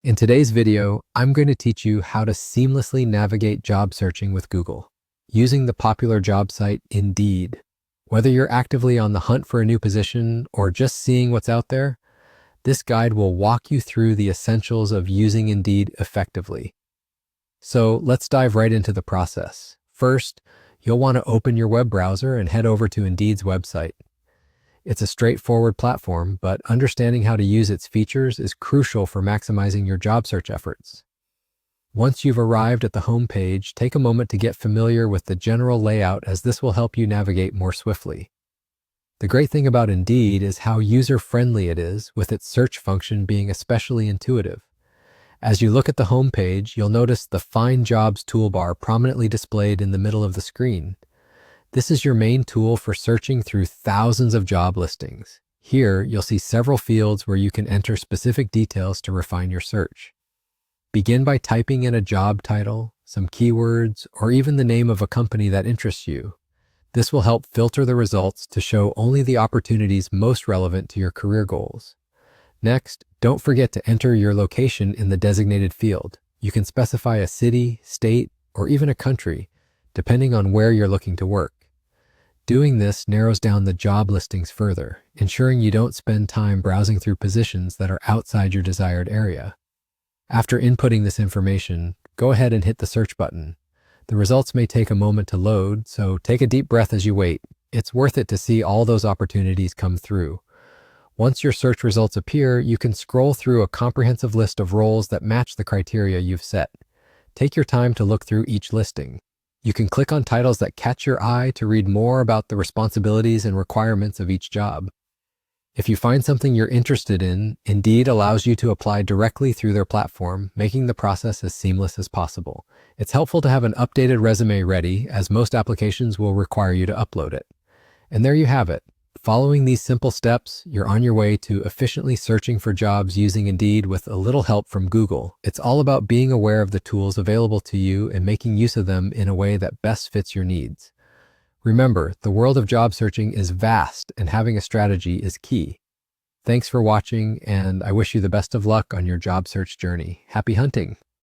In today's video, I'm going to teach you how to seamlessly navigate job searching with Google using the popular job site Indeed. Whether you're actively on the hunt for a new position or just seeing what's out there, this guide will walk you through the essentials of using Indeed effectively. So let's dive right into the process. First, you'll want to open your web browser and head over to Indeed's website. It's a straightforward platform, but understanding how to use its features is crucial for maximizing your job search efforts. Once you've arrived at the home page, take a moment to get familiar with the general layout, as this will help you navigate more swiftly. The great thing about Indeed is how user-friendly it is, with its search function being especially intuitive. As you look at the home page, you'll notice the Find Jobs toolbar prominently displayed in the middle of the screen. This is your main tool for searching through thousands of job listings. Here, you'll see several fields where you can enter specific details to refine your search. Begin by typing in a job title, some keywords, or even the name of a company that interests you. This will help filter the results to show only the opportunities most relevant to your career goals. Next, don't forget to enter your location in the designated field. You can specify a city, state, or even a country, depending on where you're looking to work. Doing this narrows down the job listings further, ensuring you don't spend time browsing through positions that are outside your desired area. After inputting this information, go ahead and hit the search button. The results may take a moment to load, so take a deep breath as you wait. It's worth it to see all those opportunities come through. Once your search results appear, you can scroll through a comprehensive list of roles that match the criteria you've set. Take your time to look through each listing. You can click on titles that catch your eye to read more about the responsibilities and requirements of each job. If you find something you're interested in, Indeed allows you to apply directly through their platform, making the process as seamless as possible. It's helpful to have an updated resume ready, as most applications will require you to upload it. And there you have it. Following these simple steps, you're on your way to efficiently searching for jobs using Indeed with a little help from Google. It's all about being aware of the tools available to you and making use of them in a way that best fits your needs. Remember, the world of job searching is vast, and having a strategy is key. Thanks for watching, and I wish you the best of luck on your job search journey. Happy hunting!